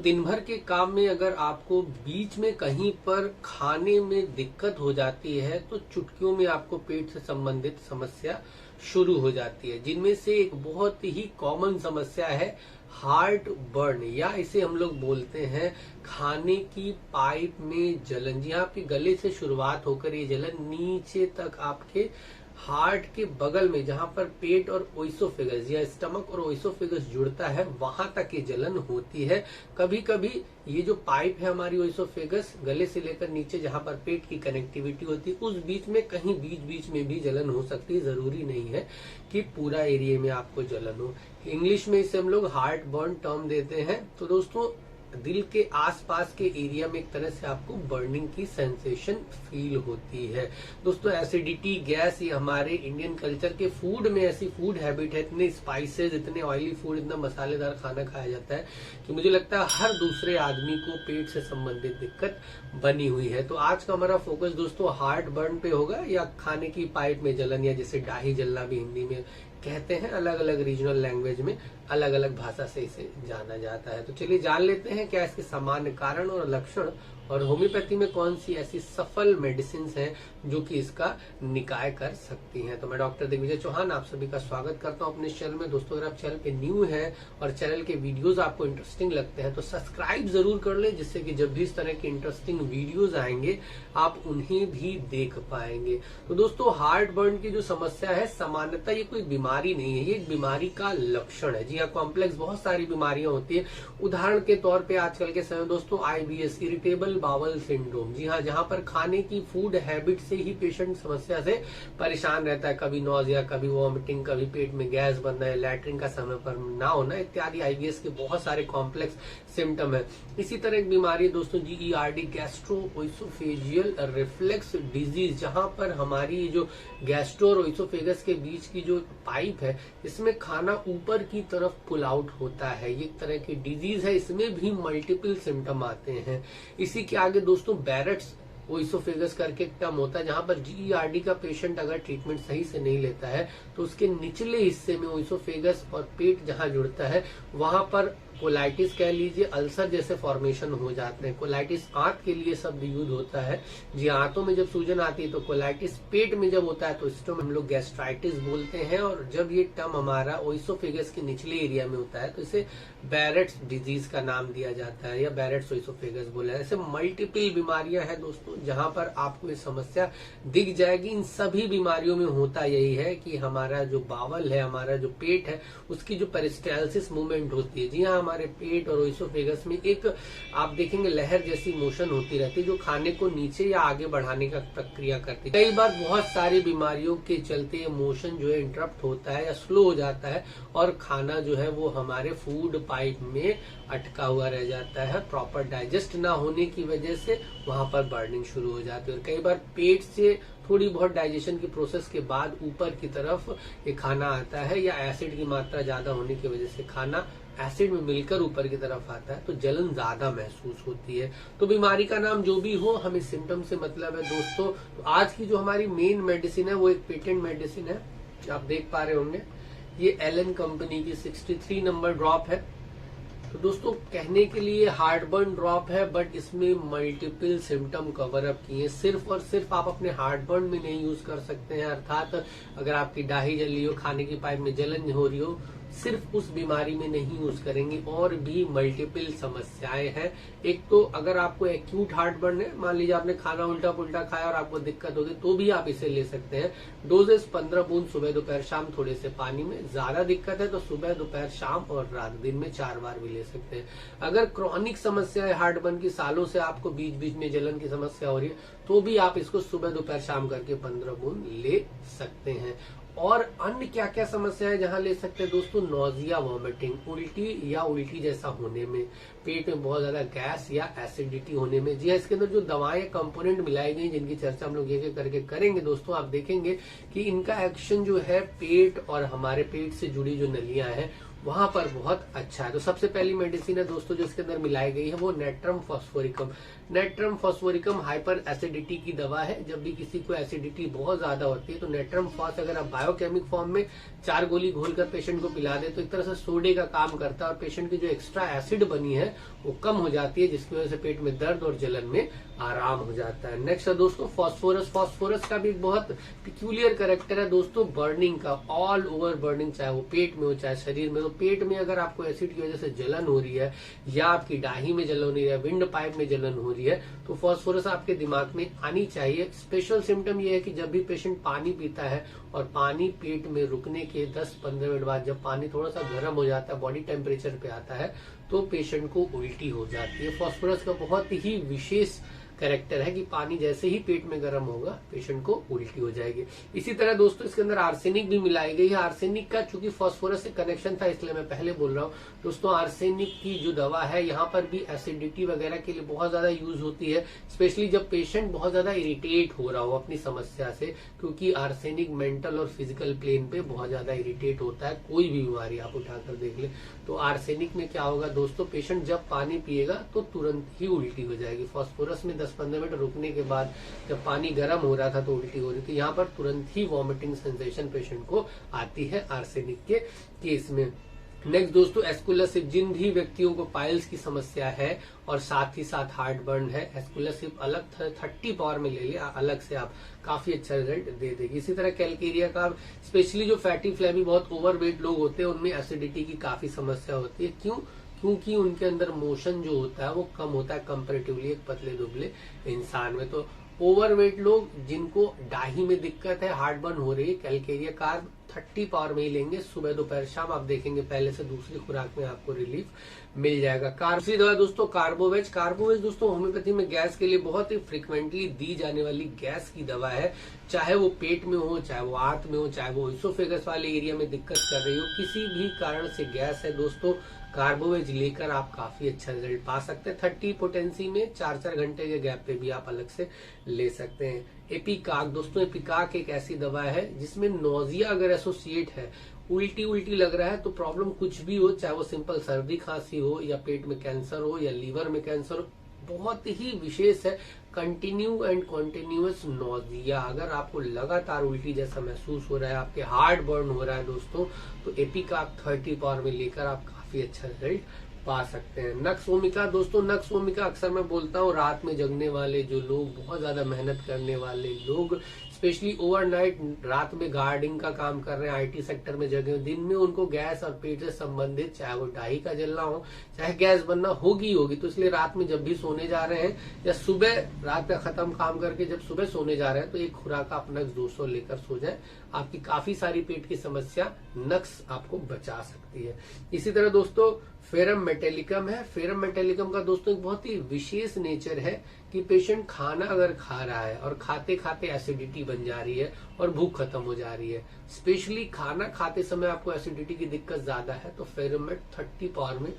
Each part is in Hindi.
दिन भर के काम में अगर आपको बीच में कहीं पर खाने में दिक्कत हो जाती है तो चुटकियों में आपको पेट से संबंधित समस्या शुरू हो जाती है, जिनमें से एक बहुत ही कॉमन समस्या है हार्ट बर्न, या इसे हम लोग बोलते हैं खाने की पाइप में जलन। जी हाँ, आपके गले से शुरुआत होकर ये जलन नीचे तक आपके हार्ट के बगल में, जहां पर पेट और ओइसोफेगस या स्टमक और ओइसोफेगस जुड़ता है, वहां तक ये जलन होती है। कभी कभी ये जो पाइप है हमारी ओइसोफेगस, गले से लेकर नीचे जहां पर पेट की कनेक्टिविटी होती है, उस बीच में कहीं बीच बीच में भी जलन हो सकती है। जरूरी नहीं है कि पूरा एरिया में आपको जलन हो। इंग्लिश में इसे हम लोग हार्ट बर्न टर्म देते हैं। तो दोस्तों, दिल के आसपास के एरिया में एक तरह से आपको बर्निंग की सेंसेशन फील होती है। दोस्तों, एसिडिटी, गैस, ये हमारे इंडियन कल्चर के फूड में ऐसी फूड हैबिट है, इतने स्पाइसेस, इतने ऑयली फूड, इतना मसालेदार खाना खाया जाता है कि मुझे लगता है हर दूसरे आदमी को पेट से संबंधित दिक्कत बनी हुई है। तो आज का हमारा फोकस दोस्तों हार्ट बर्न पे होगा, या खाने की पाइप में जलन, या जिसे डाही जलना भी हिंदी में कहते हैं। अलग अलग रीजनल लैंग्वेज में अलग अलग भाषा से इसे जाना जाता है। तो चलिए जान लेते हैं क्या इसके सामान्य कारण और लक्षण, और होम्योपैथी में कौन सी ऐसी सफल मेडिसिन हैं जो कि इसका निकाय कर सकती हैं। तो मैं डॉक्टर दिग्विजय चौहान आप सभी का स्वागत करता हूं अपने चैनल में। दोस्तों, अगर आप चैनल पे न्यू हैं और चैनल के वीडियोस आपको इंटरेस्टिंग लगते हैं तो सब्सक्राइब जरूर कर ले, जिससे कि जब भी इस तरह के इंटरेस्टिंग वीडियोज आएंगे आप उन्हें भी देख पाएंगे। तो दोस्तों, हार्ट बर्न की जो समस्या है, सामान्यतः ये कोई बीमारी नहीं है, ये एक बीमारी का लक्षण है। जी हाँ, कॉम्प्लेक्स बहुत सारी बीमारियां होती है। उदाहरण के तौर पे आजकल के समय दोस्तों IBS, इरिटेबल बाउल सिंड्रोम, जी हाँ, जहां पर खाने की फूड हैबिट से ही पेशेंट समस्या से परेशान रहता है। कभी नॉजिया, कभी वॉमिटिंग, कभी पेट में गैस बनना है, लैट्रिन का समय पर ना होना इत्यादि IBS के बहुत सारे कॉम्प्लेक्स सिम्टम है। इसी तरह एक बीमारी है दोस्तों GERD, गैस्ट्रो-ओइसोफेजियल रिफ्लेक्स डिजीज, जहां पर हमारी जो गैस्ट्रो और ओइसोफेगस के बीच की जो पाइप है, इसमें खाना ऊपर की तरफ पुल आउट होता है। ये एक तरह की डिजीज है, इसमें भी मल्टीपल सिम्टम आते हैं। इसी के आगे दोस्तों बैरेट्स ओइसोफेगस करके एक टर्म होता है, जहां पर GERD का पेशेंट अगर ट्रीटमेंट सही से नहीं लेता है तो उसके निचले हिस्से में ओइसोफेगस और पेट जहां जुड़ता है वहां पर कोलाइटिस कह लीजिए, अल्सर जैसे फॉर्मेशन हो जाते हैं। कोलाइटिस आंत के लिए शब्द यूज होता है। जी, आंतों में जब सूजन आती है तो कोलाइटिस, पेट में जब होता है तो इसको हम लोग गैस्ट्राइटिस बोलते हैं। और जब ये टर्म हमारा ओइसोफेगस के निचले एरिया में होता है तो इसे बैरेट्स डिजीज का नाम दिया जाता है, या बैरेट्स ओइसोफेगस बोला है। ऐसे मल्टीपल बीमारियां हैं दोस्तों जहां पर आपको ये समस्या दिख जाएगी। इन सभी बीमारियों में होता यही है कि हमारा जो बावल है, हमारा जो पेट है, उसकी जो पेरिस्टाल्सिस मूवमेंट होती है, जी हाँ, हमारे पेट और ओइसोफेगस में एक आप देखेंगे लहर जैसी मोशन होती रहती है, जो खाने को नीचे या आगे बढ़ाने का प्रक्रिया करती है। कई बार बहुत सारी बीमारियों के चलते ये मोशन जो है इंटरप्ट होता है या स्लो हो जाता है, और खाना जो है वो हमारे फूड पाइप में अटका हुआ रह जाता है। प्रॉपर डाइजेस्ट ना होने की वजह से वहां पर बर्निंग शुरू हो जाती है। और कई बार पेट से थोड़ी बहुत डाइजेशन की प्रोसेस के बाद ऊपर की तरफ ये खाना आता है, या एसिड की मात्रा ज्यादा होने की वजह से खाना एसिड में मिलकर ऊपर की तरफ आता है, तो जलन ज्यादा महसूस होती है। तो बीमारी का नाम जो भी हो, हमें सिम्टम से मतलब है दोस्तों। तो आज की जो हमारी मेन मेडिसिन है वो एक पेटेंट मेडिसिन है, आप देख पा रहे होंगे, ये एलन कंपनी की 63 नंबर ड्रॉप है। तो दोस्तों, कहने के लिए हार्ट बर्न ड्रॉप है, बट इसमें मल्टीपल सिम्टम कवर अप किए। सिर्फ और सिर्फ आप अपने हार्ट बर्न में नहीं यूज कर सकते हैं, अर्थात अगर आपकी डाही जल रही हो, खाने की पाइप में जलन हो रही हो, सिर्फ उस बीमारी में नहीं यूज करेंगे, और भी मल्टीपल समस्याएं हैं। एक तो अगर आपको एक्यूट हार्ट बर्न है, मान लीजिए आपने खाना उल्टा पुल्टा खाया और आपको दिक्कत होगी, तो भी आप इसे ले सकते हैं। डोजेस 15 बूंद सुबह दोपहर शाम थोड़े से पानी में। ज्यादा दिक्कत है तो सुबह दोपहर शाम और रात, दिन में 4 बार भी ले सकते हैं। अगर क्रॉनिक समस्या है हार्ट बर्न की, सालों से आपको बीच बीच में जलन की समस्या हो रही है, तो भी आप इसको सुबह दोपहर शाम करके 15 बूंद ले सकते हैं। और अन्य क्या क्या समस्या है जहां ले सकते हैं दोस्तों? नॉजिया, वॉमिटिंग, उल्टी या उल्टी जैसा होने में, पेट में बहुत ज्यादा गैस या एसिडिटी होने में। जी हाँ, इसके अंदर जो दवाएं कंपोनेंट मिलाई गई जिनकी चर्चा हम लोग एक करके करेंगे दोस्तों, आप देखेंगे कि इनका एक्शन जो है पेट और हमारे पेट से जुड़ी जो नलियां हैं वहां पर बहुत अच्छा है। तो सबसे पहली मेडिसिन है दोस्तों जो इसके अंदर मिलाई गई है वो natrum phosphoricum. Natrum phosphoricum hyper acidity की दवा है। जब भी किसी को एसिडिटी बहुत ज्यादा होती है तो नेट्रम फॉस अगर आप बायोकेमिक फॉर्म में 4 गोली घोलकर पेशेंट को पिला दे तो एक तरह से सोडे का काम करता है और पेशेंट की जो एक्स्ट्रा एसिड बनी है वो कम हो जाती है, जिसकी वजह से पेट में दर्द और जलन में आराम हो जाता है। नेक्स्ट है दोस्तों फॉस्फोरस। फॉस्फोरस का भी एक बहुत पिक्यूलियर कैरेक्टर है दोस्तों बर्निंग का, ऑल ओवर बर्निंग, चाहे वो पेट में हो चाहे शरीर में। तो पेट में अगर आपको एसिड की वजह से जलन हो रही है या आपकी डाही में जलन हो रही है, विंड पाइप में जलन हो रही है, तो फॉस्फोरस आपके दिमाग में आनी चाहिए। स्पेशल सिम्टम ये है कि जब भी पेशेंट पानी पीता है और पानी पेट में रुकने के 10-15 मिनट बाद जब पानी थोड़ा सा गर्म हो जाता है, बॉडी टेम्परेचर पे आता है, तो पेशेंट को उल्टी हो जाती है। फॉस्फोरस का बहुत ही विशेष कैरेक्टर है कि पानी जैसे ही पेट में गर्म होगा पेशेंट को उल्टी हो जाएगी। इसी तरह दोस्तों इसके अंदर आर्सेनिक भी मिलाई गई है। आर्सेनिक का चूंकि फॉस्फोरस से कनेक्शन था इसलिए मैं पहले बोल रहा हूँ दोस्तों। आर्सेनिक की जो दवा है यहाँ पर भी एसिडिटी वगैरह के लिए बहुत ज्यादा यूज होती है, स्पेशली जब पेशेंट बहुत ज्यादा इरिटेट हो रहा हो अपनी समस्या से, क्योंकि आर्सेनिक मेंटल और फिजिकल प्लेन पे बहुत ज्यादा इरिटेट होता है। कोई भी बीमारी आप उठाकर देख ले तो आर्सेनिक में क्या होगा दोस्तों, पेशेंट जब पानी पिएगा तो तुरंत ही उल्टी हो जाएगी। फॉस्फोरस में 10-15 मिनट रुकने के बाद जब पानी गर्म हो रहा था तो उल्टी हो रही थी, यहाँ पर तुरंत ही वॉमिटिंग सेंसेशन पेशेंट को आती है आर्सेनिक के केस में। नेक्स्ट दोस्तों एस्कुलसिप। जिन भी व्यक्तियों को पाइल्स की समस्या है और साथ ही साथ हार्ट बर्न है, एस्कुलसिप अलग 30 पावर में ले लिया अलग से, आप काफी अच्छा रिजल्ट दे देगी। इसी तरह कैलकेरिया का, स्पेशली जो फैटी फ्लैमी बहुत ओवरवेट लोग होते हैं उनमें एसिडिटी की काफी समस्या होती है। क्यों? क्योंकि उनके अंदर मोशन जो होता है वो कम होता है कंपेरेटिवली एक पतले दुबले इंसान में। तो ओवरवेट लोग जिनको डाही में दिक्कत है, हार्ट बर्न हो रही है, कैलकेरिया कार्ब 30 पावर में ही लेंगे, सुबह दोपहर शाम। आप देखेंगे पहले से दूसरी खुराक में आपको रिलीफ मिल जाएगा। दूसरी दवा दोस्तों कार्बोवेज। कार्बोवेज दोस्तों होम्योपैथी में गैस के लिए बहुत ही फ्रिक्वेंटली दी जाने वाली गैस की दवा है। चाहे वो पेट में हो, चाहे वो आंत में हो, चाहे वो इसोफेगस वाले एरिया में दिक्कत कर रही हो, किसी भी कारण से गैस है दोस्तों, कार्बोवेज लेकर आप काफी अच्छा रिजल्ट पा सकते हैं। 30 पोटेंसी में 4-4 घंटे के गैप पे भी आप अलग से ले सकते हैं। एपिकाक दोस्तों, एपिकाक एक ऐसी दवा है जिसमें नोजिया अगर एसोसिएट है, उल्टी उल्टी लग रहा है, तो प्रॉब्लम कुछ भी हो, चाहे वो सिंपल सर्दी खांसी हो या पेट में कैंसर हो या लीवर में कैंसर हो, बहुत ही विशेष है कंटिन्यू एंड कॉन्टिन्यूअस नोजिया। अगर आपको लगातार उल्टी जैसा महसूस हो रहा है, आपके हार्ट बर्न हो रहा है दोस्तों, तो एपिकाक 30 पावर में लेकर आप काफी अच्छा रिजल्ट पा सकते हैं। नक्स ओमिका दोस्तों, नक्स ओमिका अक्सर मैं बोलता हूँ रात में जगने वाले जो लोग, बहुत ज्यादा मेहनत करने वाले लोग, स्पेशली ओवरनाइट रात में गार्डिंग का काम कर रहे हैं, आईटी सेक्टर में जगे, दिन में उनको गैस और पेट से संबंधित चाहे वो डाही का जलना हो चाहे गैस बनना होगी होगी, तो इसलिए रात में जब भी सोने जा रहे हैं या सुबह रात का खत्म काम करके जब सुबह सोने जा रहे हैं तो एक खुराक आप नक्स 200 लेकर सो जाए, आपकी काफी सारी पेट की समस्या नक्स आपको बचा सकती है। इसी तरह दोस्तों फेरम मेटेलिकम है। फेरम मेटेलिकम का दोस्तों एक बहुत ही विशेष नेचर है कि पेशेंट खाना अगर खा रहा है और खाते खाते एसिडिटी बन जा रही है और भूख खत्म हो जा रही है, स्पेशली खाना खाते समय आपको एसिडिटी की दिक्कत ज्यादा है, तो फेरमेट 30 पावर में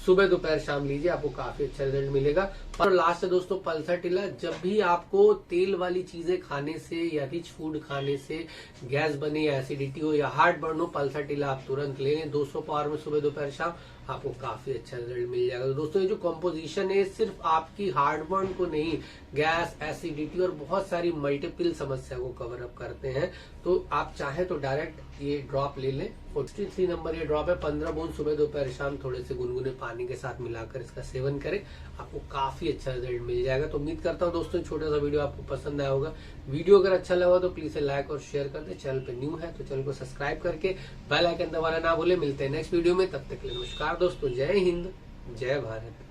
सुबह दोपहर शाम लीजिए, आपको काफी अच्छा रिजल्ट मिलेगा। और लास्ट है दोस्तों पल्साटिला। जब भी आपको तेल वाली चीजें खाने से या रिच फूड खाने से गैस बने या एसिडिटी हो या हार्ट बर्न हो, पल्साटिला आप तुरंत ले लें 200 पावर में सुबह दोपहर शाम, आपको काफी अच्छा रिजल्ट मिल जाएगा। तो दोस्तों ये जो कॉम्पोजिशन है सिर्फ आपकी हार्ट बर्न को नहीं, गैस, एसिडिटी और बहुत सारी मल्टीपल समस्या को कवर अप करते हैं। तो आप चाहे तो डायरेक्ट ये ड्रॉप ले लें। 43 नंबर ये ड्रॉप है, 15 बूंद सुबह दोपहर शाम थोड़े से गुनगुने पानी के साथ मिलाकर इसका सेवन करें, आपको काफी अच्छा रिजल्ट मिल जाएगा। तो उम्मीद करता हूँ दोस्तों छोटा सा वीडियो आपको पसंद आया होगा। वीडियो अगर अच्छा लगा तो प्लीज लाइक और शेयर कर दे। चैनल पे न्यू है तो चैनल को सब्सक्राइब करके बेल आइकन दबाना ना भूले। मिलते हैं नेक्स्ट वीडियो में, तब तक के लिए नमस्कार दोस्तों। जय हिंद, जय भारत।